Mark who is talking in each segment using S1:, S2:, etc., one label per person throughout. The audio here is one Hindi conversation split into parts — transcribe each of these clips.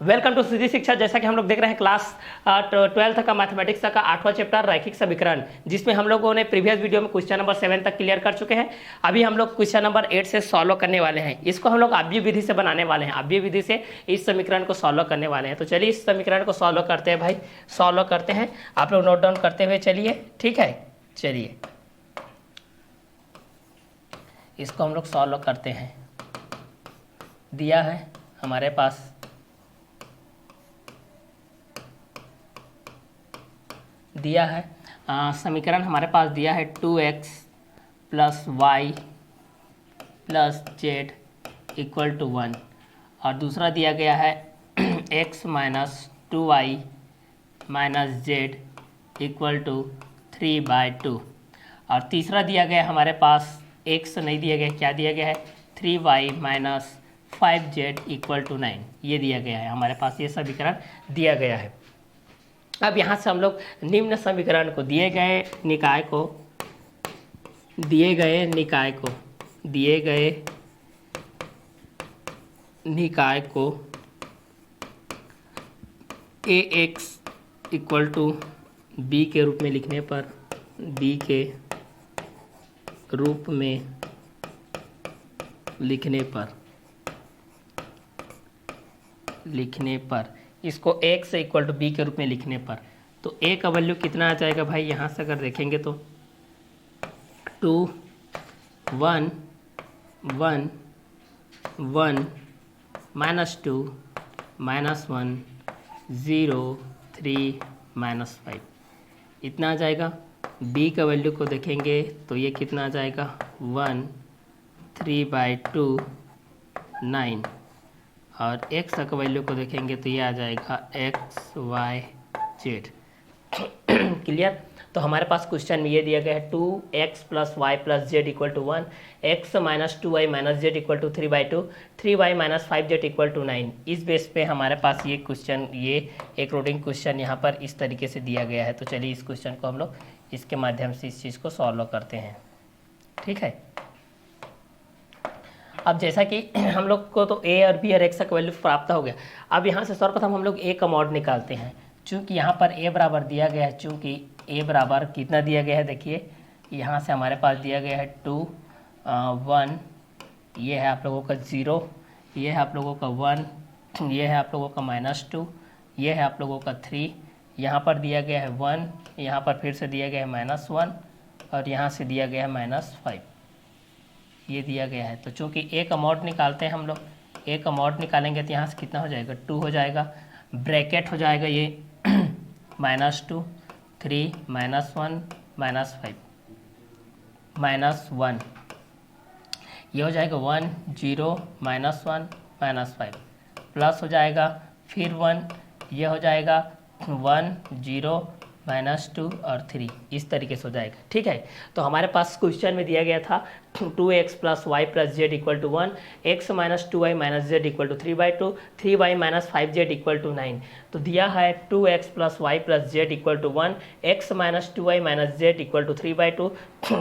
S1: वेलकम टू सीधी शिक्षा। जैसा कि हम लोग देख रहे हैं क्लास 12th का मैथमेटिक्स का 8वां चैप्टर रैखिक समीकरण, जिसमें हम लोगों ने प्रीवियस वीडियो में क्वेश्चन नंबर 7 तक क्लियर कर चुके हैं। अभी हम लोग क्वेश्चन नंबर 8 से सॉल्व करने वाले हैं। इसको हम लोग अव्यय विधि से बनाने वाले हैं। अव्यय विधि से इस समीकरण को सॉल्व करने वाले हैं। तो चलिए इस समीकरण को सॉल्व करते हैं भाई, सॉल्व करते हैं। आप लोग नोट डाउन करते हुए चलिए, ठीक है। चलिए इसको हम लोग सॉल्व करते हैं। दिया है हमारे पास दिया है समीकरण हमारे पास दिया है 2x + y + z = 1, और दूसरा दिया गया है x - 2y - z = 3/2, और तीसरा दिया गया हमारे पास x नहीं दिया गया, क्या दिया गया है 3y - 5z = 9। ये दिया गया है हमारे पास, ये समीकरण दिया गया है। अब यहाँ से हम लोग निम्न समीकरण को दिए गए निकाय को ax = b के रूप में लिखने पर इसको x = b के रूप में लिखने पर तो a का वैल्यू कितना आ जाएगा भाई। यहाँ से अगर देखेंगे तो 2 1 1 1 -2 -1 0 3 -5 इतना आ जाएगा। b का वैल्यू को देखेंगे तो ये कितना आ जाएगा 1 3/2 9, और x का वैल्यू को देखेंगे तो ये आ जाएगा x y z। क्लियर। तो हमारे पास क्वेश्चन में ये दिया गया है 2x + y + z = 1, x - 2y - z = 3/2, 3y - 5z = 9। इस बेस पे हमारे पास ये क्वेश्चन, ये एक रूटिंग क्वेश्चन यहाँ पर इस तरीके से दिया गया है। तो चलिए इस क्वेश्चन को हम लोग इसके माध्यम से इस चीज़ को सॉल्व करते हैं, ठीक है। अब जैसा कि हम लोग को तो a और b और x का वैल्यू प्राप्त हो गया। अब यहाँ से सर्वप्रथम हम लोग a का मॉड निकालते हैं। चूँकि यहाँ पर a बराबर दिया गया है, चूँकि a बराबर कितना दिया गया है, देखिए यहाँ से हमारे पास दिया गया है 2 1, ये है आप लोगों का 0, ये है आप लोगों का 1, ये है आप लोगों का -2, ये है आप लोगों का 3, यहाँ पर दिया गया है 1, यहाँ पर फिर से दिया गया है -1, और यहाँ से दिया गया है -5, ये दिया गया है। तो चूँकि a का मॉड निकालते हैं हम लोग, a का मॉड निकालेंगे तो यहाँ से कितना हो जाएगा 2 हो जाएगा, ब्रैकेट हो जाएगा ये -2 3 -1 -5 -1, ये हो जाएगा 1 0 -1 -5, प्लस हो जाएगा फिर 1, ये हो जाएगा 1 0 -2 और 3, इस तरीके से हो जाएगा, ठीक है। तो हमारे पास क्वेश्चन में दिया गया था 2x + y + z = 1, x - 2y - z = 3/2, 3y - 5z = 9। तो दिया है 2x + y + z = 1, x - 2y - z = 3/2,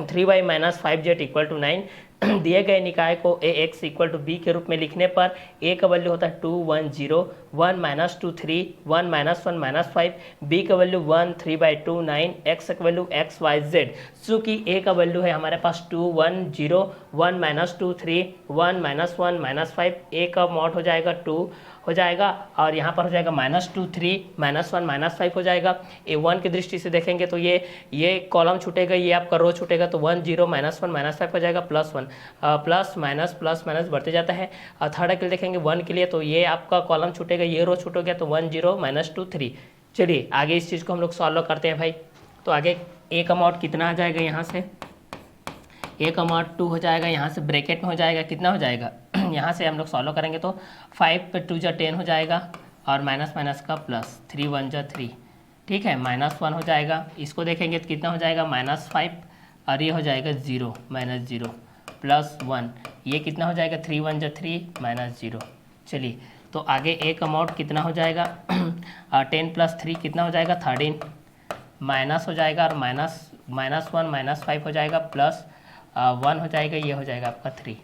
S1: 3y - 5z = 9। दिए गए निकाय को ax = b के रूप में लिखने पर a का वैल्यू होता है 2 1 0 1 -2 3 1 -1 -5, b का वैल्यू 1 3/2 9, x का वैल्यू x y z। चूँकि a का वैल्यू है हमारे पास 2 1 0 1 -2 3 1 -1 -5, a का मॉड हो जाएगा 2 हो जाएगा, और यहाँ पर हो जाएगा -2 3 -1 -5 हो जाएगा। a1 की दृष्टि से देखेंगे तो ये कॉलम छूटेगा, ये आपका रो छूटेगा, तो 1 0 -1 -5 हो जाएगा, +1 प्लस माइनस बढ़ते जाता है। और थर्ड के लिए देखेंगे 1 के लिए, तो ये आपका कॉलम छूटेगा, ये रो छूट गया, तो 1 0 -2 3। चलिए आगे इस चीज़ को हम लोग सॉल्व करते हैं भाई। तो आगे a का मॉड कितना आ जाएगा, यहाँ से a का मॉड 2 हो जाएगा, यहाँ से ब्रैकेट में हो जाएगा, कितना हो जाएगा यहाँ से हम लोग सॉल्व करेंगे तो 5 पे 2 जा 10 हो जाएगा, और माइनस माइनस का प्लस 3 1 जा 3, ठीक है, -1 हो जाएगा। इसको देखेंगे तो कितना हो जाएगा -5, और ये हो जाएगा 0 -0 +1, ये कितना हो जाएगा 3 1 जा 3 -0। चलिए तो आगे a का मॉड कितना हो जाएगा 10 + 3 कितना हो जाएगा 13, माइनस हो जाएगा, और -1 -5 हो जाएगा, +1 हो जाएगा, ये हो जाएगा आपका 3।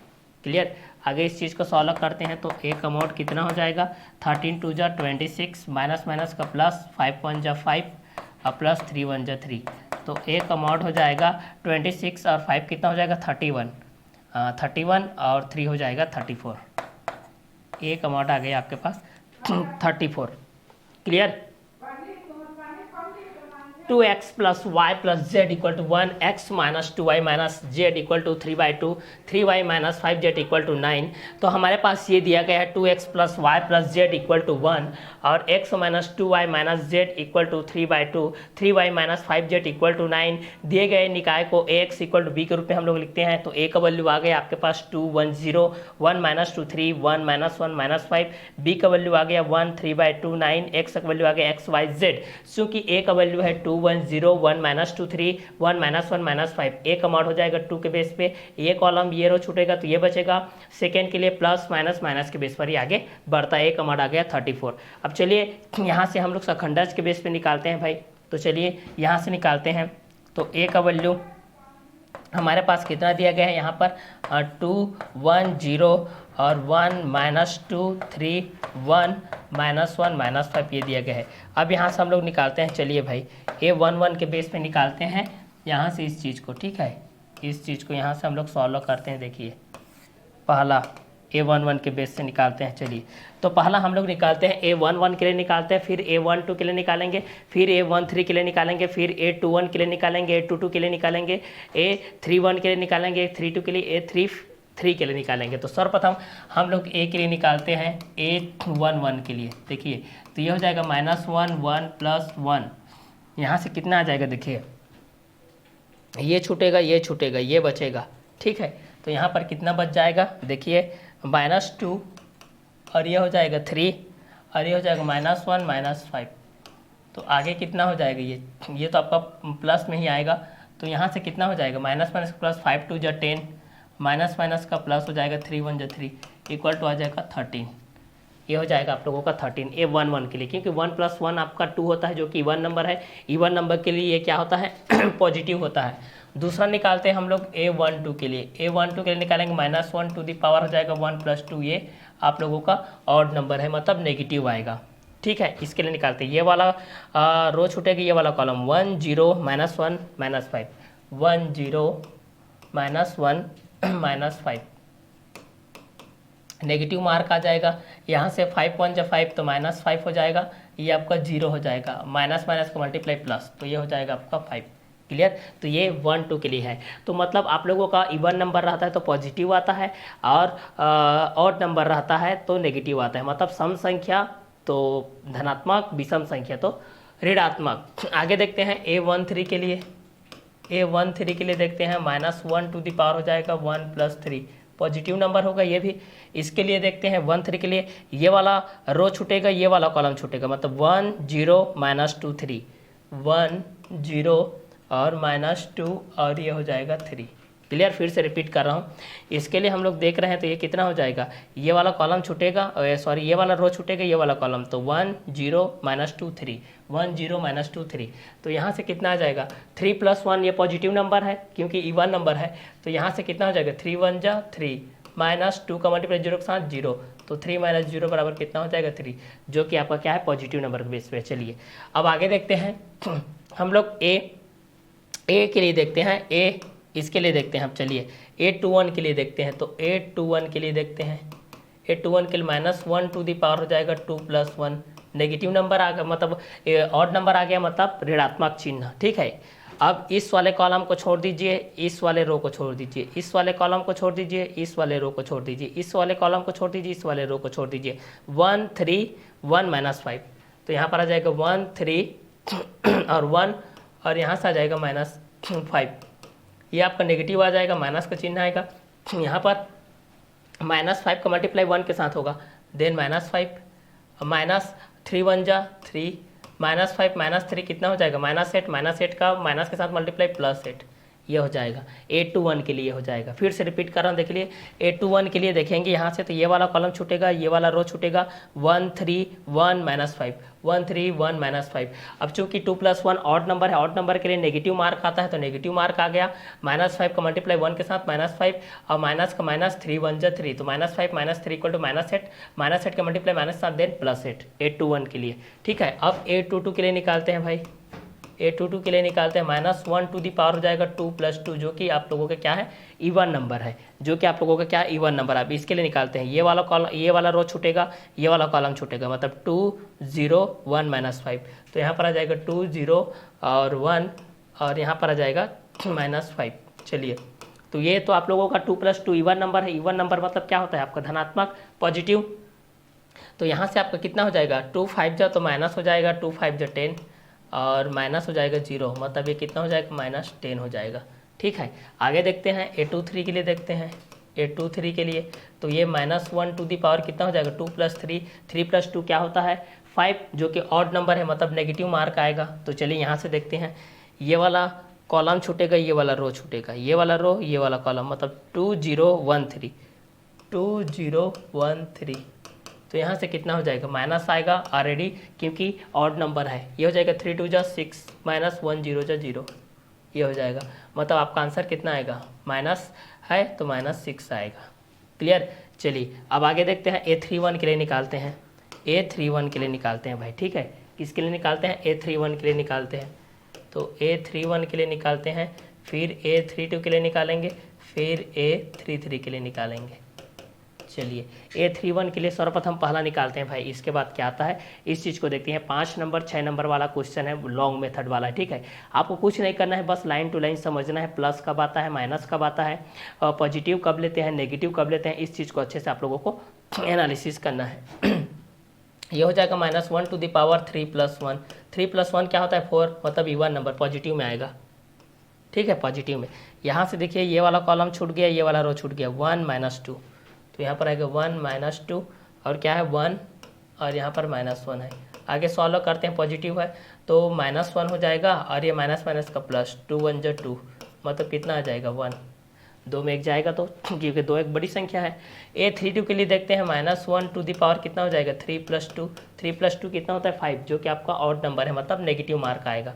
S1: क्लियर। आगे इस चीज़ को सॉल्व करते हैं तो ए का मॉड कितना हो जाएगा 13 2 जा 26 माइनस माइनस का प्लस 5 1 जा 5 और प्लस 3 1 जा 3। तो ए का मॉड हो जाएगा 26 और 5 कितना हो जाएगा 31 और 3 हो जाएगा 34। ए का मॉड आ गया आपके पास 34। Clear. 2x plus y plus z equal to 1, x minus 2y minus z equal to 3/2, 3y minus 5z equal to 9। तो हमारे पास ये दिया गया है 2x plus y plus z equal to 1 और x minus 2y minus z equal to 3/2, 3y minus 5z equal to 9। दिए गए निकाय को ax इक्वल टू b के रूप में हम लोग लिखते हैं। तो a का वैल्यू आ गया आपके पास 2 1 0, 1 माइनस 2 3, 1 माइनस 1 माइनस 5, b का वैल्यू आ गया 1 3/2 9, x का वैल्यू आ गया x y z। चूँकि a का वैल्यू है 2 1 0, 1 माइनस 2 3, 1 माइनस 1 माइनस 5, ए का मॉड हो जाएगा 2 के बेस पे। ये कॉलम ये रो छूटेगा तो ये बचेगा। सेकेंड के लिए प्लस माइनस माइनस के बेस पर ही आगे बढ़ता है। ए का मॉड आ गया 34। अब चलिए यहाँ से हम लोग सखंडज के बेस पे निकालते हैं भाई। तो चलिए यहाँ से निकालते हैं। तो ए का वैल्यू हमारे पास कितना दिया गया है यहाँ पर 2 1 0 और 1 माइनस 2 3, 1 माइनस 1 माइनस 5 ये दिया गया है। अब यहाँ से हम लोग निकालते हैं। चलिए भाई a11 के बेस पे निकालते हैं यहाँ से इस चीज़ को। ठीक है, इस चीज़ को यहाँ से हम लोग सॉल्व करते हैं। देखिए पहला a11 के बेस से निकालते हैं। चलिए तो पहला हम लोग निकालते हैं a11 के लिए निकालते हैं, फिर a12 के लिए निकालेंगे, फिर a13 के लिए निकालेंगे, फिर a21 के लिए निकालेंगे, a22 के लिए निकालेंगे, a31 के लिए निकालेंगे, a32 के लिए, a33 के लिए निकालेंगे। तो सर्वप्रथम हम लोग a के लिए निकालते हैं a11 के लिए। देखिए तो ये हो जाएगा -1 1 प्लस 1। यहाँ से कितना आ जाएगा देखिए, ये छूटेगा ये छूटेगा ये बचेगा। ठीक है, तो यहाँ पर कितना बच जाएगा देखिए -2 और ये हो जाएगा 3 और ये हो जाएगा -1 माइनस 5। तो आगे कितना हो जाएगा ये तो आपका प्लस में ही आएगा। तो यहाँ से कितना हो जाएगा माइनस माइनस का प्लस 5 2 जा 10, माइनस माइनस का प्लस हो जाएगा 3 1 जा 3 इक्वल टू आ जाएगा 13। ये हो जाएगा आप लोगों का 13 a11 के लिए, क्योंकि 1 प्लस 1 आपका 2 होता है जो कि इवन नंबर है। इवन नंबर के लिए ये क्या होता है पॉजिटिव होता है। दूसरा निकालते हैं हम लोग a12 के लिए। a12 के लिए निकालेंगे -1 टू द पावर हो जाएगा 1 प्लस 2। ये आप लोगों का ऑड नंबर है, मतलब नेगेटिव आएगा। ठीक है, इसके लिए निकालते हैं। ये वाला रो छूटेगी, ये वाला कॉलम 1 0 -1 -5, 1 0 -1 -5, नेगेटिव मार्क आ जाएगा। यहाँ से 5 1 जा 5 तो -5 हो जाएगा, ये आपका 0 हो जाएगा। माइनस माइनस का मल्टीप्लाई प्लस, तो ये हो जाएगा आपका 5। क्लियर। तो ये 1 2 के लिए है। तो मतलब आप लोगों का इवन नंबर रहता है तो पॉजिटिव आता है और ऑड नंबर रहता है तो नेगेटिव आता है। मतलब सम संख्या तो धनात्मक, विषम संख्या तो ऋणात्मक। आगे देखते हैं a13 के लिए। a13 के लिए देखते हैं -1 टू द पावर हो जाएगा 1 प्लस 3, पॉजिटिव नंबर होगा ये भी। इसके लिए देखते हैं 13 के लिए, ये वाला रो छूटेगा ये वाला कॉलम छूटेगा, मतलब 1 0 -2 3, 1 0 और -2 और ये हो जाएगा 3। क्लियर। फिर से रिपीट कर रहा हूँ। इसके लिए हम लोग देख रहे हैं तो ये कितना हो जाएगा, ये वाला कॉलम छूटेगा, सॉरी ये वाला रो छूटेगा ये वाला कॉलम, तो 1 0 -2 3, 1 0 -2 3। तो यहाँ से कितना आ जाएगा 3 प्लस 1, ये पॉजिटिव नंबर है क्योंकि इवन नंबर है। तो यहाँ से कितना हो जाएगा 3 1 जा 3, -2 का मल्टीप्लाई 0 के साथ 0, तो 3 - 0 बराबर कितना हो जाएगा 3, जो कि आपका क्या है पॉजिटिव नंबर के बेस पे। चलिए अब आगे देखते हैं हम लोग ए के लिए देखते हैं, इसके लिए देखते हैं हम। चलिए a21 के लिए देखते हैं। तो a21 के लिए देखते हैं, a21 के लिए -1 टू द पावर हो जाएगा 2 प्लस 1, नेगेटिव नंबर आ गया, मतलब ऑड नंबर आ गया, मतलब ऋणात्मक चिन्ह। ठीक है। अब इस वाले कॉलम को छोड़ दीजिए, इस वाले रो को छोड़ दीजिए, इस वाले कॉलम को छोड़ दीजिए, इस वाले रो को छोड़ दीजिए, इस वाले कॉलम को छोड़ दीजिए, इस वाले रो को छोड़ दीजिए। 1 3 1 -5, तो यहाँ पर आ जाएगा 1 3 और 1 और यहाँ से आ जाएगा -5। ये आपका नेगेटिव आ जाएगा, माइनस का चिन्ह आएगा। यहाँ पर -5 का मल्टीप्लाई 1 के साथ होगा, देन -5 -3 1 जा 3, -5 -3 कितना हो जाएगा -8, -8 का माइनस के साथ मल्टीप्लाई +8, ये हो जाएगा 8 to 1 के लिए हो जाएगा। फिर से रिपीट कर रहा हूँ, देख लिए 8 to 1 के लिए देखेंगे यहाँ से, तो ये वाला कॉलम छूटेगा, ये वाला रो छूटेगा, 1 3 1 -5 1 3 1 -5। अब चूंकि 2 + 1 ऑड नंबर है, ऑड नंबर के लिए नेगेटिव मार्क आता है, तो नेगेटिव मार्क आ गया। -5 का मल्टीप्लाई 1 के साथ -5 और माइनस का माइनस, 3 1 जा 3, तो -5 -3 = -8, -8 का मल्टीप्लाई -7 देन +8, 8 to 1 के लिए। ठीक है, अब 8 to 2 के लिए निकालते हैं भाई, 8 to 2 के लिए निकालते हैं, -1 टू दी पावर हो जाएगा 2 + 2, जो कि आप लोगों का क्या है, इवन नंबर है, जो कि आप लोगों का क्या है, इवन नंबर। अब इसके लिए निकालते हैं, ये वाला कॉलम, ये वाला रो छूटेगा, ये वाला कॉलम छूटेगा, मतलब 2 0 1 -5, तो यहाँ पर आ जाएगा 2 0 और 1 और यहाँ पर आ जाएगा -5। चलिए, तो ये तो आप लोगों का 2 + 2 इवन नंबर है। इवन नंबर मतलब क्या होता है आपका, धनात्मक, पॉजिटिव। तो यहाँ से आपका कितना हो जाएगा, 2 5 जा तो माइनस हो जाएगा, 2 5 जा 10 और माइनस हो जाएगा 0, मतलब ये कितना हो जाएगा, -10 हो जाएगा। ठीक है, आगे देखते हैं 8 to 3 के लिए, देखते हैं 8 to 3 के लिए, तो ये -1 टू दी पावर कितना हो जाएगा, 2 + 3, 3 + 2 क्या होता है, 5, जो कि ऑड नंबर है, मतलब नेगेटिव मार्क आएगा। तो चलिए यहाँ से देखते हैं, ये वाला कॉलम छूटेगा, ये वाला रो छूटेगा, ये वाला रो, ये वाला कॉलम, मतलब 2 0 1 3 2 0 1 3, तो यहाँ से कितना हो जाएगा, माइनस आएगा ऑलरेडी, क्योंकि ऑड नंबर है। ये हो जाएगा 3 2 जा 6 -1 0 जा 0, ये हो जाएगा, मतलब आपका आंसर कितना आएगा, माइनस है तो -6 आएगा। क्लियर। चलिए अब आगे देखते हैं, A31 के लिए निकालते हैं, A31 के लिए निकालते हैं भाई। ठीक है, किसके लिए निकालते हैं, A31 के लिए निकालते हैं। तो A31 के लिए निकालते हैं, फिर A32 के लिए निकालेंगे, फिर A33 के लिए निकालेंगे। चलिए A31 के लिए सर्वप्रथम पहला निकालते हैं भाई, इसके बाद क्या आता है इस चीज़ को देखते हैं। 5 नंबर 6 नंबर वाला क्वेश्चन है, लॉन्ग मेथड वाला है। ठीक है, आपको कुछ नहीं करना है, बस लाइन टू लाइन समझना है, प्लस कब आता है, माइनस कब आता है, पॉजिटिव कब लेते हैं, नेगेटिव कब लेते हैं, इस चीज़ को अच्छे से आप लोगों को एनालिसिस करना है। ये हो जाएगा -1 टू द पावर 3 + 1, 3 + 1 क्या होता है, 4, मतलब इवन नंबर, पॉजिटिव में आएगा। ठीक है, पॉजिटिव में। यहाँ से देखिए ये वाला कॉलम छूट गया, ये वाला रो छूट गया, 1 - 2, तो यहाँ पर आएगा 1 - 2 और क्या है 1 और यहाँ पर -1 है। आगे सॉल्व करते हैं, पॉजिटिव है तो -1 हो जाएगा और ये माइनस माइनस का प्लस, 2 1 जा 2, मतलब कितना आ जाएगा 1, 2 में 1 जाएगा, तो क्योंकि 2 एक बड़ी संख्या है। A32 के लिए देखते हैं, -1 टू दी पावर कितना हो जाएगा, 3 + 2, 3 + 2 कितना होता है 5, जो कि आपका ऑड नंबर है, मतलब नेगेटिव मार्क आएगा।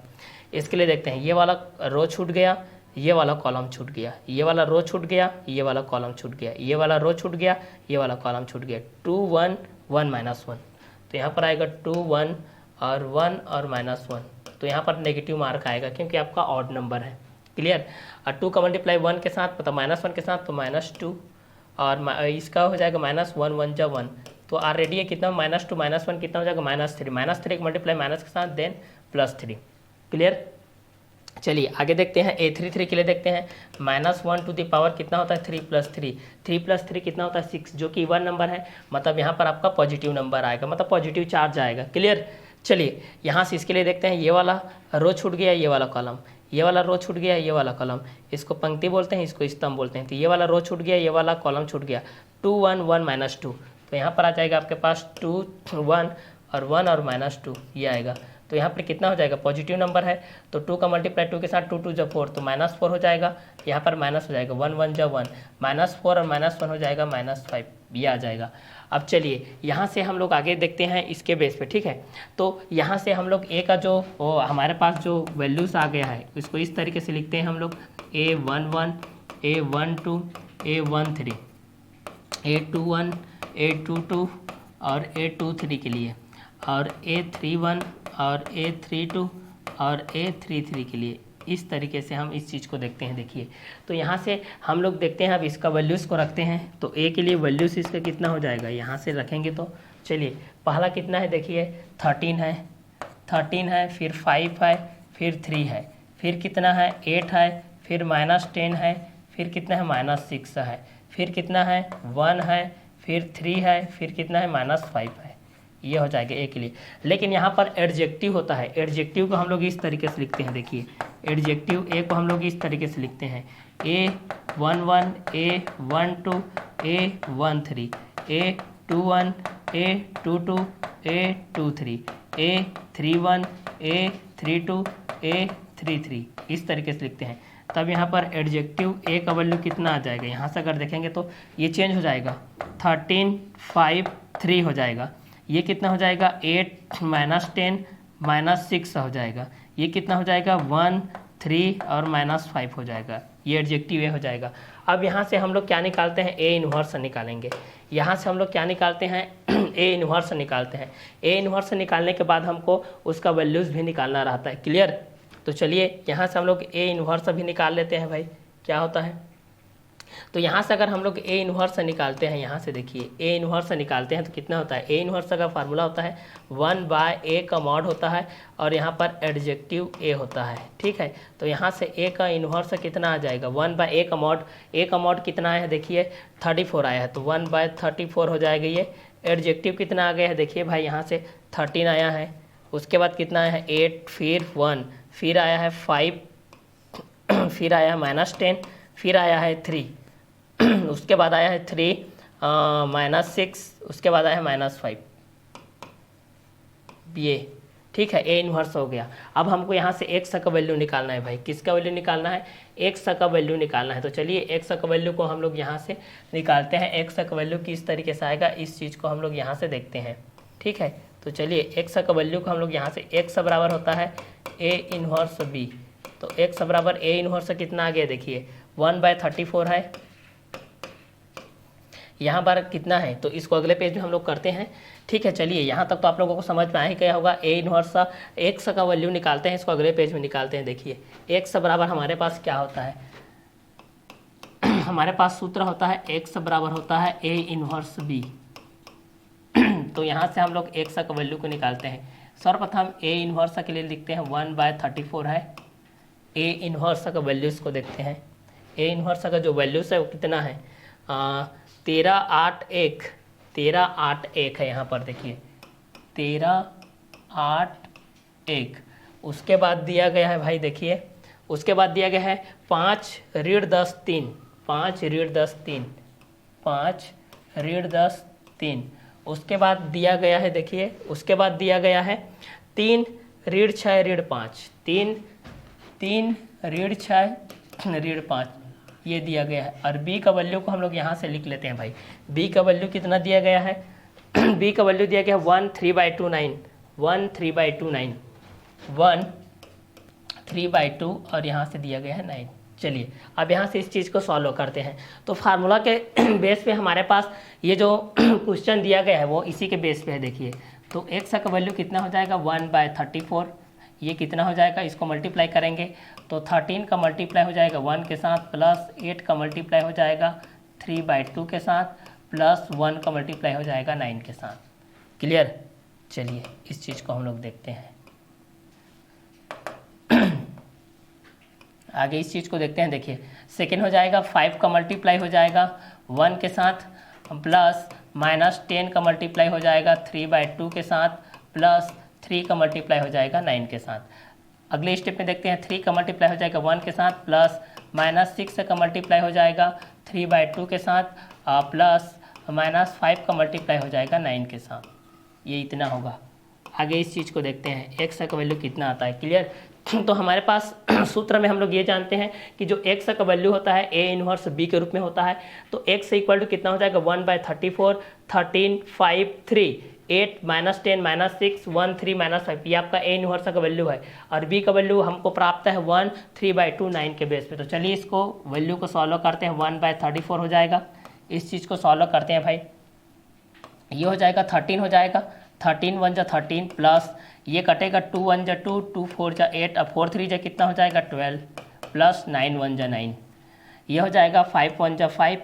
S1: इसके लिए देखते हैं, ये वाला रो छूट गया, ये वाला कॉलम छूट गया, ये वाला रो छूट गया, ये वाला कॉलम छूट गया, ये वाला रो छूट गया, ये वाला कॉलम छूट गया, 2 1 1 -1, तो यहाँ पर आएगा 2 1 और 1 और -1, तो यहाँ पर नेगेटिव मार्क आएगा क्योंकि आपका ऑड नंबर है। क्लियर। और 2 का मल्टीप्लाई 1 के साथ, मतलब -1 के साथ, तो -2 और इसका हो जाएगा -1 1 जा 1, तो ऑलरेडी ये कितना -2 -1 कितना हो जाएगा -3, -3 का मल्टीप्लाई माइनस के साथ देन +3। क्लियर। चलिए आगे देखते हैं, A33 के लिए देखते हैं, -1 टू दी पावर कितना होता है 3 + 3, 3 + 3 कितना होता है 6, जो कि इवन नंबर है, मतलब यहाँ पर आपका पॉजिटिव नंबर आएगा, मतलब पॉजिटिव चार्ज आएगा। क्लियर। चलिए यहाँ से इसके लिए देखते हैं, ये वाला रो छूट गया, ये वाला कॉलम, ये वाला रो छूट गया, ये वाला कॉलम, इसको पंक्ति बोलते हैं, इसको स्तंभ बोलते हैं। तो ये वाला रो छूट गया, ये वाला कॉलम छूट गया, 2 1 1 -2, तो यहाँ पर आ जाएगा आपके पास 2 1 और 1 और -2, ये आएगा। तो यहाँ पर कितना हो जाएगा, पॉजिटिव नंबर है, तो 2 का मल्टीप्लाई 2 के साथ 2 2 जा 4, तो -4 हो जाएगा, यहाँ पर माइनस हो जाएगा, 1 1 जा 1, -4 और -1 हो जाएगा -5, ये आ जाएगा। अब चलिए यहाँ से हम लोग आगे देखते हैं इसके बेस पे। ठीक है, तो यहाँ से हम लोग ए का जो हमारे पास जो वैल्यूज़ आ गया है, इसको इस तरीके से लिखते हैं हम लोग, A11 A12 A13 A21 A22 और A23 के लिए, और A31 और A32 और A33 के लिए। इस तरीके से हम इस चीज़ को देखते हैं। देखिए, तो यहाँ से हम लोग देखते हैं, अब इसका वैल्यूज़ को रखते हैं, तो ए के लिए वैल्यूज़ इसका कितना हो जाएगा, यहाँ से रखेंगे तो चलिए पहला कितना है, देखिए 13 है, फिर 5 है, फिर 3 है, फिर कितना है 8 है, फिर -10 है, फिर कितना है -6 है, फिर कितना है 1 है, फिर 3 है, फिर कितना है -5 है, ये हो जाएगा ए के लिए। लेकिन यहाँ पर एडजेक्टिव होता है, एडजेक्टिव को हम लोग इस तरीके से लिखते हैं। देखिए एडजेक्टिव ए को हम लोग इस तरीके से लिखते हैं, A11 A12 A13 A21 A22 A23 A31 A32 A33, इस तरीके से लिखते हैं। तब यहाँ पर एडजेक्टिव ए का वैल्यू कितना आ जाएगा, यहाँ से अगर देखेंगे तो ये चेंज हो जाएगा, 13 5 3 हो जाएगा। ये कितना हो जाएगा, 8 - 10 -6 हो जाएगा। ये कितना हो जाएगा, 1 3 और -5 हो जाएगा। ये एडजेक्टिव ए हो जाएगा। अब यहाँ से हम लोग क्या निकालते हैं, ए इन्वर्स निकालेंगे। यहाँ से हम लोग क्या निकालते हैं, ए इन्वर्स निकालते हैं। ए इन्वर्स निकालने के बाद हमको उसका वैल्यूज़ भी निकालना रहता है। क्लियर? तो चलिए यहाँ से हम लोग ए इन्वर्स भी निकाल लेते हैं भाई, क्या होता है। तो यहाँ से अगर हम लोग ए इन्वर्स निकालते हैं, यहाँ से देखिए ए इन्वर्स निकालते हैं तो कितना होता है, ए इन्वर्स का फार्मूला होता है 1/a का मॉड होता है और यहाँ पर एडजेक्टिव ए होता है। ठीक है, तो यहाँ से ए का इन्वर्स कितना आ जाएगा, 1/a का मॉड। ए का मॉड कितना आया है देखिए, 34 आया है, तो 1/34 हो जाएगा। ये एडजेक्टिव कितना आ गया है देखिए भाई, यहाँ से 13 आया है, उसके बाद कितना आया है 8, फिर 1, फिर आया है 5, फिर आया है -10, फिर आया है 3, उसके बाद आया है 3 -6, उसके बाद आया है -5। ये ठीक है, ए इन्वर्स हो गया। अब हमको यहाँ से एक्स का वैल्यू निकालना है भाई। किसका वैल्यू निकालना है, एक्स का वैल्यू निकालना है। तो चलिए एक्स का वैल्यू को हम लोग यहाँ से निकालते हैं। एक्स का वैल्यू किस तरीके से आएगा, इस चीज़ को हम लोग यहाँ से देखते हैं। ठीक है, तो चलिए एक्स का वैल्यू को हम लोग यहाँ से, एक्स बराबर होता है ए इन्वर्स बी। तो एक्स बराबर ए इन्वर्स कितना आ गया देखिए, 1/34 है। यहाँ पर कितना है, तो इसको अगले पेज में हम लोग करते हैं। ठीक है, चलिए यहाँ तक तो आप लोगों को समझ में आ ही गया होगा। ए इन्वर्स एक्स का वैल्यू निकालते हैं, इसको अगले पेज में निकालते हैं। देखिए एक्स बराबर हमारे पास क्या होता है, हमारे पास सूत्र होता है एक्स बराबर होता है ए इन्वर्स बी। तो यहाँ से हम लोग एक्स का वैल्यू को निकालते हैं। सर्वप्रथम ए इन्वर्स के लिए लिखते हैं 1/34 है। ए इन्वर्स का वैल्यूज़ को देखते हैं। ए इन्वर्स का जो वैल्यूज़ है वो कितना है, 1381 है। यहाँ पर देखिए 1381। उसके बाद दिया गया है भाई, देखिए उसके बाद दिया गया है 5-10 3। उसके बाद दिया गया है, देखिए उसके बाद दिया गया है 3-6-5 3-6-5 ये दिया गया है। और बी का वैल्यू को हम लोग यहाँ से लिख लेते हैं भाई। बी का वैल्यू कितना दिया गया है, बी का वैल्यू दिया गया है 1/3/2 और यहाँ से दिया गया है 9। चलिए अब यहाँ से इस चीज़ को सॉल्व करते हैं। तो फार्मूला के बेस पे हमारे पास ये जो क्वेश्चन दिया गया है वो इसी के बेस पे है। देखिए तो एक्स का वैल्यू कितना हो जाएगा, 1/34। ये कितना हो जाएगा, इसको मल्टीप्लाई करेंगे तो 13 का मल्टीप्लाई हो जाएगा 1 के साथ, प्लस 8 का मल्टीप्लाई हो जाएगा 3/2 के साथ, प्लस 1 का मल्टीप्लाई हो जाएगा 9 के साथ। क्लियर? चलिए इस चीज़ को हम लोग देखते हैं। आगे इस चीज़ को देखते हैं। देखिए सेकेंड हो जाएगा 5 का मल्टीप्लाई हो जाएगा 1 के साथ, प्लस -10 का मल्टीप्लाई हो जाएगा 3/2 के साथ, प्लस 3 का मल्टीप्लाई हो जाएगा 9 के साथ। अगले स्टेप में देखते हैं 3 का मल्टीप्लाई हो जाएगा 1 के साथ, प्लस -6 का मल्टीप्लाई हो जाएगा 3/2 के साथ, प्लस -5 का मल्टीप्लाई हो जाएगा 9 के साथ। ये इतना होगा। आगे इस चीज़ को देखते हैं, एक्स का वैल्यू कितना आता है। क्लियर? तो हमारे पास सूत्र में हम लोग ये जानते हैं कि जो एक्स का वैल्यू होता है ए इन्वर्स बी के रूप में होता है। तो एक्स इक्वल टू कितना हो जाएगा, 1/34, 13, 5, 3, 8 -10 -6 1 3 -5। ये आपका ए इन्वर्स का वैल्यू है। और बी का वैल्यू हमको प्राप्त है 1 3/2 9 के बेस पे। तो चलिए इसको वैल्यू को सॉल्व करते हैं। 1/34 हो जाएगा। इस चीज़ को सॉल्व करते हैं भाई। ये हो जाएगा 13 हो जाएगा, 13 1 जा 13, प्लस ये कटेगा 2 1 जा 2, 2 4 जा 8, अब 4 3 जा कितना हो जाएगा 12, प्लस 9 1 जा 9। ये हो जाएगा 5 1 जा 5,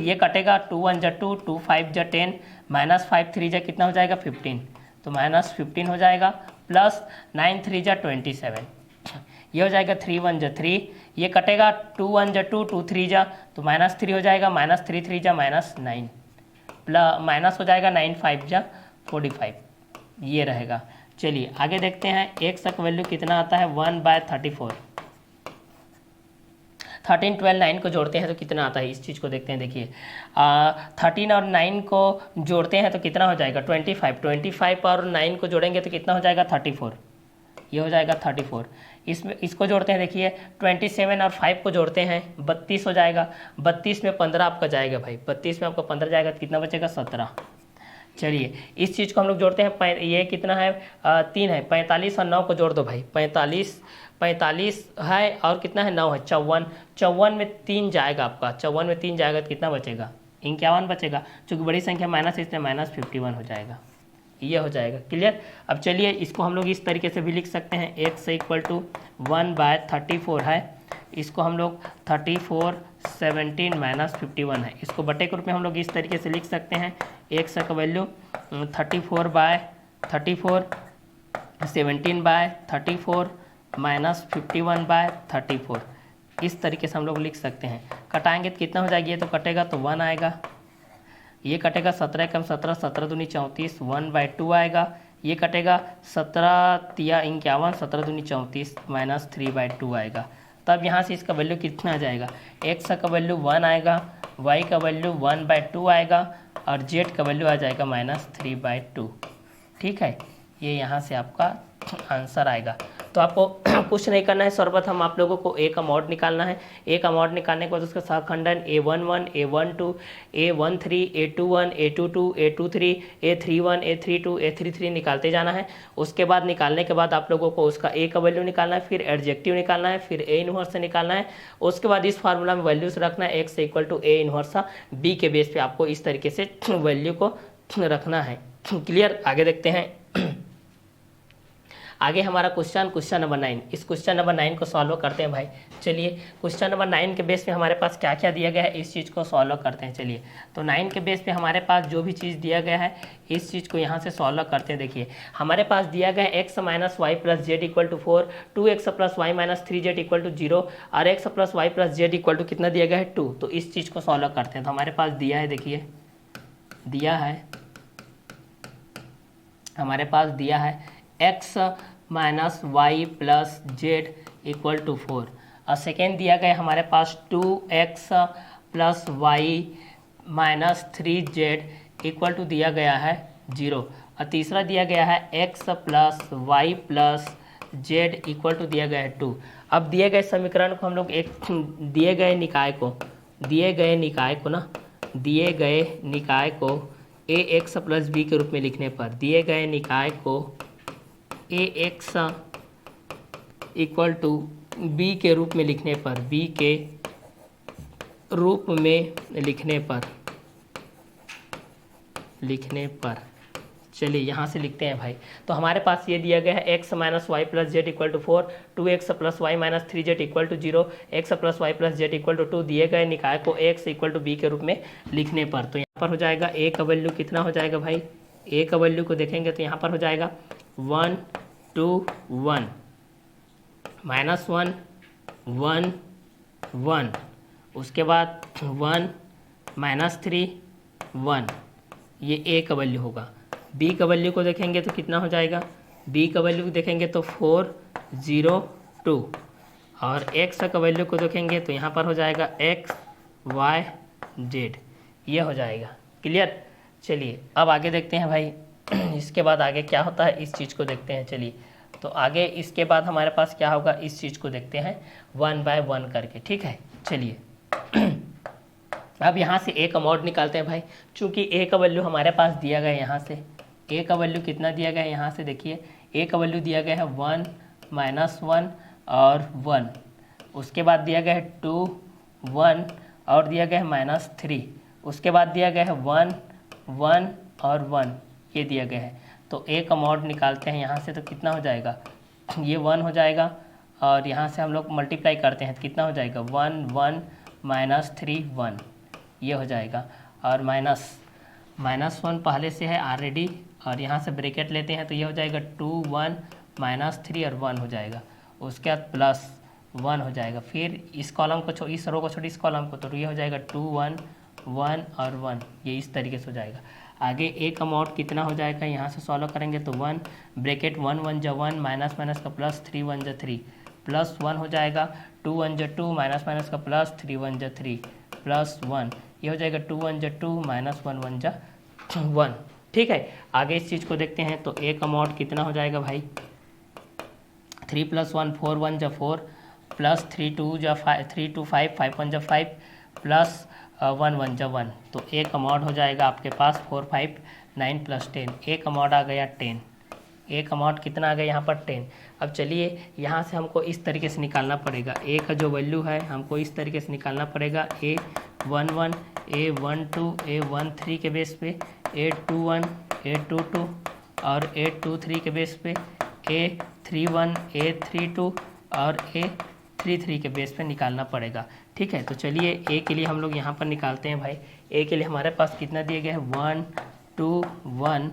S1: ये कटेगा 2 1 जा 2, 2 5 जा 10, -5 3 जा कितना हो जाएगा 15, तो -15 हो जाएगा, प्लस 9 3 जा 27। ये हो जाएगा 3 1 जा 3, ये कटेगा 2 1 जा 2, 2 3 जा, तो -3 हो जाएगा, -3 3 जा -9, प्लस माइनस हो जाएगा 9 5 जा 45। ये रहेगा। चलिए आगे देखते हैं एक्स का वैल्यू कितना आता है, 1/34। 13 12 9 को जोड़ते हैं तो कितना आता है, इस चीज़ को देखते हैं। देखिए 13 और 9 को जोड़ते हैं तो कितना हो जाएगा 25, 25 और 9 को जोड़ेंगे तो कितना हो जाएगा 34। ये हो जाएगा 34। इसमें इसको जोड़ते हैं, देखिए 27 और 5 को जोड़ते हैं 32 हो जाएगा। 32 में 15 आपका जाएगा भाई, 32 में आपका 15 जाएगा तो कितना बचेगा 17। चलिए इस चीज़ को हम लोग जोड़ते हैं, ये कितना है 3 है, 45 और 9 को जोड़ दो भाई, 45 है और कितना है 9 है 54। 54 में 3 जाएगा आपका, 54 में 3 जाएगा तो कितना बचेगा 51 बचेगा, चूँकि बड़ी संख्या माइनस इसलिए -51 हो जाएगा। ये हो जाएगा क्लियर। अब चलिए इसको हम लोग इस तरीके से भी लिख सकते हैं, x = 1/34 है, इसको हम लोग 34 17 -51 है, इसको बटे के रूप में हम लोग इस तरीके से लिख सकते हैं, x का वैल्यू 34/34 17/34 -51/34, इस तरीके से हम लोग लिख सकते हैं। कटाएंगे तो कितना हो जाएगा, ये तो कटेगा तो 1 आएगा, ये कटेगा 17 कम 17 17 दूनी 34 1/2 आएगा, ये कटेगा 17 तिया 51 17 दूनी 34 -3/2 आएगा। तब यहाँ से इसका वैल्यू कितना आ जाएगा, x का वैल्यू 1 आएगा, y का वैल्यू 1/2 आएगा और z का वैल्यू आ जाएगा -3/2। ठीक है, ये यहाँ से आपका आंसर आएगा। तो आपको कुछ नहीं करना है, सर्वप्रथम आप लोगों को ए का मॉड निकालना है। ए का मॉड निकालने के बाद उसका सहखंडन A11 A12 A13 A21 A22 A23 A31 A32 A33 निकालते जाना है। उसके बाद निकालने के बाद आप लोगों को उसका ए का वैल्यू निकालना है, फिर एडजेक्टिव निकालना है, फिर ए इनवर्स से निकालना है। उसके बाद इस फार्मूला में वैल्यूज रखना है, x = A इनवर्स बी के बेस पे आपको इस तरीके से वैल्यू को रखना है। क्लियर, आगे देखते हैं। आगे हमारा क्वेश्चन नंबर 9, इस क्वेश्चन नंबर 9 को सॉल्व करते हैं भाई। चलिए क्वेश्चन नंबर 9 के बेस पे हमारे पास क्या क्या दिया गया है, इस चीज़ को सॉल्व करते हैं। चलिए तो 9 के बेस पे हमारे पास जो भी चीज़ दिया गया है इस चीज़ को यहाँ से सॉल्व करते हैं। देखिए हमारे पास दिया गया है x - y + z = 4, 2x + y - 3z = 0 और x + y + z = कितना दिया गया है 2। तो इस चीज़ को सॉल्व करते हैं। तो हमारे पास दिया है, देखिए दिया है, हमारे पास दिया है x - y + z = 4 और सेकेंड दिया गया हमारे पास 2x + y - 3z = दिया गया है 0 और तीसरा दिया गया है x + y + z = दिया गया है 2। अब दिए गए समीकरण को हम लोग एक दिए गए निकाय को ax + b के रूप में लिखने पर, दिए गए निकाय को ax = b के रूप में लिखने पर, b के रूप में लिखने पर चलिए यहाँ से लिखते हैं भाई। तो हमारे पास ये दिया गया है x - y + z = 4, 2x + y - 3z = 0, x + y + z = 2, दिए गए निकाय को x = b के रूप में लिखने पर। तो यहाँ पर हो जाएगा a का वैल्यू कितना हो जाएगा भाई, a का वैल्यू को देखेंगे तो यहाँ पर हो जाएगा 1 2 1 -1 1 1, उसके बाद 1 -3 1, ये a का वैल्यू होगा। b का वैल्यू को देखेंगे तो कितना हो जाएगा, b का वैल्यू देखेंगे तो 4 0 2 और x का वैल्यू को देखेंगे तो यहाँ पर हो जाएगा x y z, ये हो जाएगा। क्लियर, चलिए अब आगे देखते हैं भाई। इसके बाद आगे क्या होता है इस चीज़ को देखते हैं। चलिए तो आगे इसके बाद हमारे पास क्या होगा इस चीज़ को देखते हैं 1 बाय 1 करके। ठीक है, चलिए अब यहाँ से a का मॉड निकालते हैं भाई। चूँकि a का वैल्यू हमारे पास दिया गया है, यहाँ से a का वैल्यू कितना दिया गया है, यहाँ से देखिए a का वैल्यू दिया गया है 1 -1 और 1, उसके बाद दिया गया है 2 1 और दिया गया है -3, उसके बाद दिया गया है 1 1 और 1, ये दिया गया है। तो a का मॉड निकालते हैं यहाँ से तो कितना हो जाएगा, ये 1 हो जाएगा और यहाँ से हम लोग मल्टीप्लाई करते हैं तो कितना हो जाएगा 1 1 -3 1, ये हो जाएगा और -1 पहले से है ऑलरेडी और यहाँ से ब्रैकेट लेते हैं तो ये हो जाएगा 2 1 -3 और 1 हो जाएगा, उसके बाद +1 हो जाएगा। फिर इस कॉलम को इस रो को छोड़ इस कॉलम को, तो ये हो जाएगा 2 1 1 और 1, ये इस तरीके से हो जाएगा। आगे a का मॉड कितना हो जाएगा, यहाँ से सॉल्व करेंगे तो 1 ब्रैकेट 1 1 जा 1 माइनस का +3 1 जा 3 +1 हो जाएगा, 2 1 जा 2 माइनस का +3 1 जा 3 +1, ये हो जाएगा 2 1 जा 2 -1 1 जा 1। ठीक है, आगे इस चीज़ को देखते हैं तो a का मॉड कितना हो जाएगा भाई, 3 + 1 4 1 जा 4 प्लस 3 2 जा 5 3 2 5 5 1 जा 5 प्लस 1 1 जा 1। तो एक अमाउंट हो जाएगा आपके पास 4 5 9 + 10। एक अमाउंट आ गया 10। एक अमाउंट कितना आ गया यहाँ पर 10। अब चलिए यहाँ से हमको इस तरीके से निकालना पड़ेगा। ए का जो वैल्यू है हमको इस तरीके से निकालना पड़ेगा। A11 A12 A13 के बेस पे, A21 A22 और A23 के बेस पे, A31 A32 और A33 के बेस पे निकालना पड़ेगा। ठीक है, तो चलिए ए के लिए हम लोग यहाँ पर निकालते हैं भाई। ए के लिए हमारे पास कितना दिया गया है 1 2 1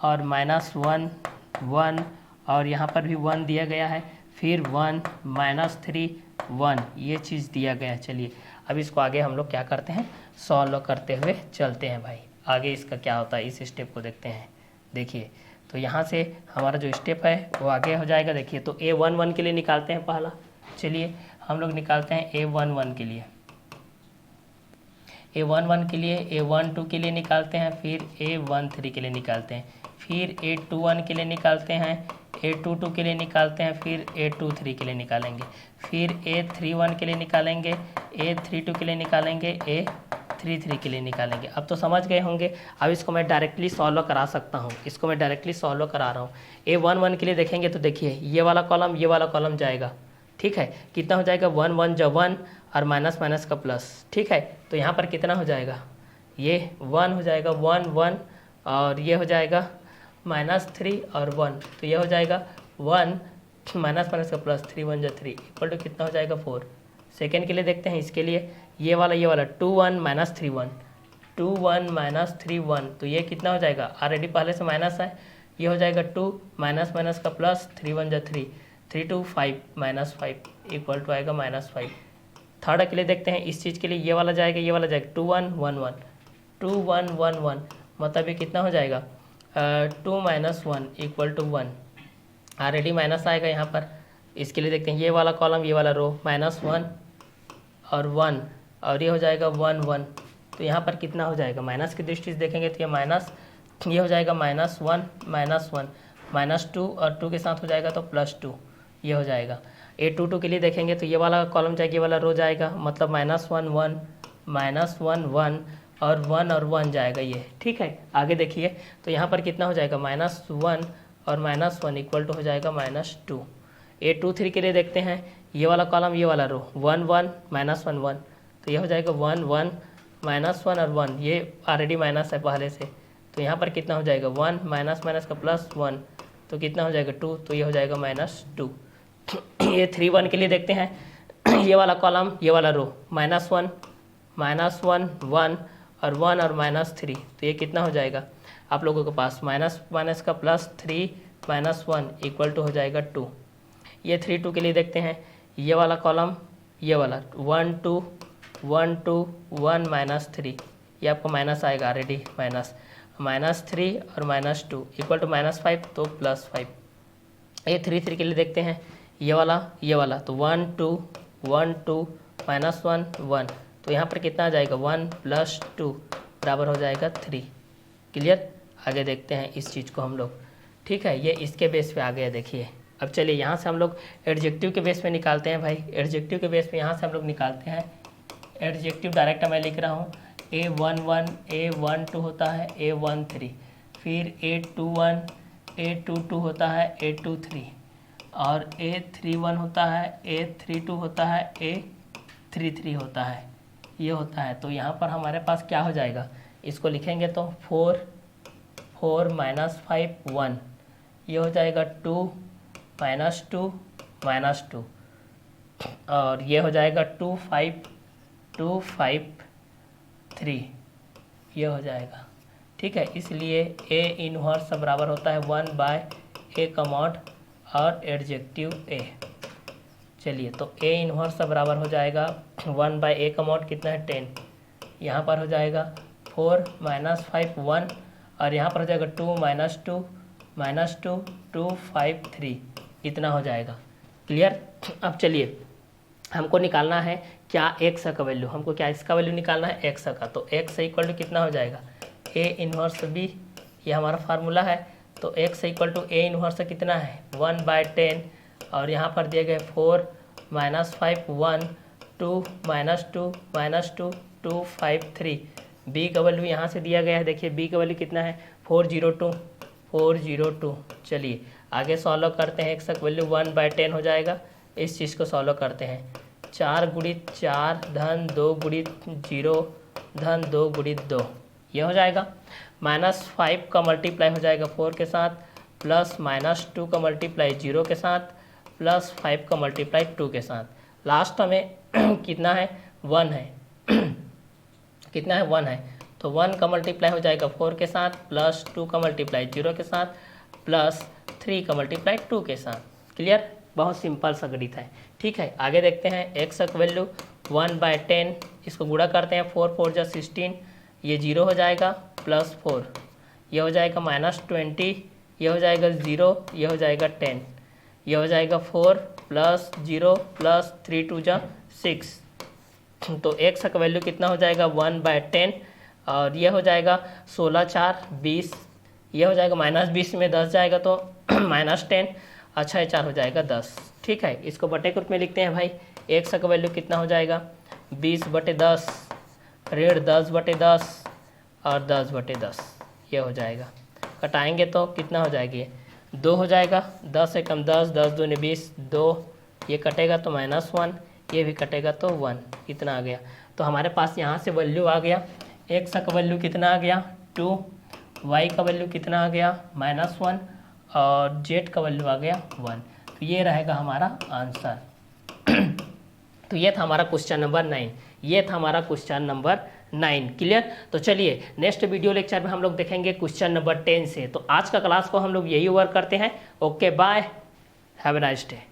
S1: और -1 1 और यहाँ पर भी 1 दिया गया है, फिर 1 -3 1 ये चीज़ दिया गया है। चलिए अब इसको आगे हम लोग क्या करते हैं, सॉल्व करते हुए चलते हैं भाई। आगे इसका क्या होता है इस स्टेप को देखते हैं। देखिए तो यहाँ से हमारा जो स्टेप है वो आगे हो जाएगा। देखिए तो A11 के लिए निकालते हैं पहला। चलिए हम लोग निकालते हैं A11 के लिए। A11 के लिए A12 के लिए निकालते हैं, फिर A13 के लिए निकालते हैं, फिर A21 के लिए निकालते हैं, A22 के लिए निकालते हैं, फिर A23 के लिए निकालेंगे, फिर A31 के लिए निकालेंगे, A32 के लिए निकालेंगे, A33 के लिए निकालेंगे। अब तो समझ गए होंगे। अब इसको मैं डायरेक्टली सॉल्व करा सकता हूँ। इसको मैं डायरेक्टली सॉल्व करा रहा हूँ। A11 के लिए देखेंगे तो देखिए ये वाला कॉलम जाएगा। ठीक है, कितना हो जाएगा 1 1 जा 1 और माइनस माइनस का प्लस। ठीक है, तो यहाँ पर कितना हो जाएगा, ये 1 हो जाएगा 1 1 और ये हो जाएगा -3 और 1, तो ये हो जाएगा 1 माइनस माइनस का प्लस 3 1 जा 3 इक्वल टू कितना हो जाएगा 4। सेकेंड के लिए देखते हैं। इसके लिए ये वाला 2 1 -3 1 2 1 -3 1, तो ये कितना हो जाएगा, ऑलरेडी पहले से माइनस है, ये हो जाएगा 2 माइनस माइनस का प्लस 3 1 जा 3 3 2 5 -5 इक्वल टू आएगा -5। थर्ड के लिए देखते हैं। इस चीज़ के लिए ये वाला जाएगा, ये वाला जाएगा 2 1 1 1 2 1 1 1, मतलब ये कितना हो जाएगा 2 - 1 इक्वल टू 1, ऑलरेडी माइनस आएगा यहाँ पर। इसके लिए देखते हैं ये वाला कॉलम ये वाला रो -1 और 1 और ये हो जाएगा 1 1, तो यहाँ पर कितना हो जाएगा, माइनस की दृष्टि से देखेंगे तो ये माइनस, ये हो जाएगा -1 -1 -2 और 2 के साथ हो जाएगा तो +2 ये हो जाएगा। A22 के लिए देखेंगे तो ये वाला कॉलम जाएगा, ये वाला रो जाएगा, मतलब -1 1 -1 1 और 1 जाएगा ये। ठीक है, आगे देखिए तो यहाँ पर कितना हो जाएगा -1 और -1 इक्वल टू हो जाएगा -2। A23 के लिए देखते हैं ये वाला कॉलम ये वाला रो 1 1 -1 1, तो ये हो जाएगा 1 1 -1 और 1, ये ऑलरेडी माइनस है पहले से, तो यहाँ पर कितना हो जाएगा 1 माइनस माइनस का +1, तो कितना हो जाएगा 2, तो ये हो जाएगा -2। ये 3 1 के लिए देखते हैं ये वाला कॉलम ये वाला रो -1 1 और 1 और -3, तो ये कितना हो जाएगा आप लोगों के पास माइनस माइनस का +3 -1 इक्वल टू हो जाएगा 2। ये 3 2 के लिए देखते हैं ये वाला कॉलम ये वाला 1 2 1 2 1 -3, ये आपको माइनस आएगा ऑलरेडी -3 और -2 इक्वल टू -5 तो +5। ये 3 3 के लिए देखते हैं ये वाला तो 1 2 1 2 -1 1, तो यहाँ पर कितना आ जाएगा 1 + 2 बराबर हो जाएगा 3। क्लियर, आगे देखते हैं इस चीज़ को हम लोग। ठीक है, ये इसके बेस पे आ गया। देखिए अब चलिए यहाँ से हम लोग एडजेक्टिव के बेस पे निकालते हैं भाई। एडजेक्टिव के बेस पे यहाँ से हम लोग निकालते हैं। एडजेक्टिव डायरेक्ट मैं लिख रहा हूँ A11 A12 होता है A13, फिर A21 A22 होता है A23 और A31 होता है A32 होता है A33 होता है, ये होता है। तो यहाँ पर हमारे पास क्या हो जाएगा, इसको लिखेंगे तो 4 4 -5 1, ये हो जाएगा 2 -2 -2 और ये हो जाएगा 2 5 2 5 3, ये हो जाएगा। ठीक है, इसलिए A इनवर्स बराबर होता है 1/A कमॉड और एडजेक्टिव A। चलिए तो A इनवर्स बराबर हो जाएगा 1/A कमॉड कितना है 10, यहाँ पर हो जाएगा 4 -5 1 और यहाँ पर हो जाएगा 2 -2 2 5 3, इतना हो जाएगा। क्लियर। अब चलिए हमको निकालना है क्या x का वैल्यू, हमको क्या इसका वैल्यू निकालना है x का, तो x इक्वल टू कितना हो जाएगा A इनवर्स B, ये हमारा फार्मूला है। तो x equal to A inverse कितना है 1/10 और यहाँ पर दिए गए 4 -5 1 2 -2 -2 2 5 3। बी का वैल्यू यहाँ से दिया गया है, देखिए बी का वैल्यू कितना है 402। चलिए आगे सॉल्व करते हैं। एक्स का वैल्यू 1/10 हो जाएगा। इस चीज़ को सॉल्व करते हैं। 4 × 4 धन 2 × 0 धन 2 × 2 ये हो जाएगा। -5 का मल्टीप्लाई हो जाएगा 4 के साथ, प्लस -2 का मल्टीप्लाई 0 के साथ, प्लस 5 का मल्टीप्लाई 2 के साथ। लास्ट में कितना है 1 है कितना है 1 है, तो 1 का मल्टीप्लाई हो जाएगा 4 के साथ, प्लस 2 का मल्टीप्लाई 0 के साथ, प्लस 3 का मल्टीप्लाई 2 के साथ। क्लियर, बहुत सिंपल सा गणित है। ठीक है, आगे देखते हैं। एक्स का वैल्यू 1/10, इसको गुणा करते हैं। 4 4 जा 16, ये 0 हो जाएगा, प्लस 4 ये हो जाएगा -20, ये हो जाएगा 0, ये हो जाएगा 10, ये हो जाएगा 4 प्लस 0 प्लस 3 2 जा 6। तो एक्स का वैल्यू कितना हो जाएगा 1/10, और ये हो जाएगा 16 4 20, ये हो जाएगा -20 में 10 जाएगा तो -10, अच्छा है 4 हो जाएगा 10। ठीक है, इसको बटे के रूप में लिखते हैं भाई। एक्स का वैल्यू कितना हो जाएगा 20/10, ऋण 10/10 और 10/10 ये हो जाएगा। कटाएंगे तो कितना हो जाएगी 2 हो जाएगा। 10 से कम 10, 10 दूनी 20, 2 ये कटेगा तो -1, ये भी कटेगा तो 1, कितना आ गया। तो हमारे पास यहाँ से वैल्यू आ गया। एक्स का वैल्यू कितना आ गया 2, वाई का वैल्यू कितना आ गया -1 और जेड का वैल्यू आ गया 1। तो ये रहेगा हमारा आंसर। तो ये था हमारा क्वेश्चन नंबर 9, ये था हमारा क्वेश्चन नंबर 9। क्लियर। तो चलिए नेक्स्ट वीडियो लेक्चर में हम लोग देखेंगे क्वेश्चन नंबर 10 से। तो आज का क्लास को हम लोग यही वर्क करते हैं। Okay bye, have a nice day.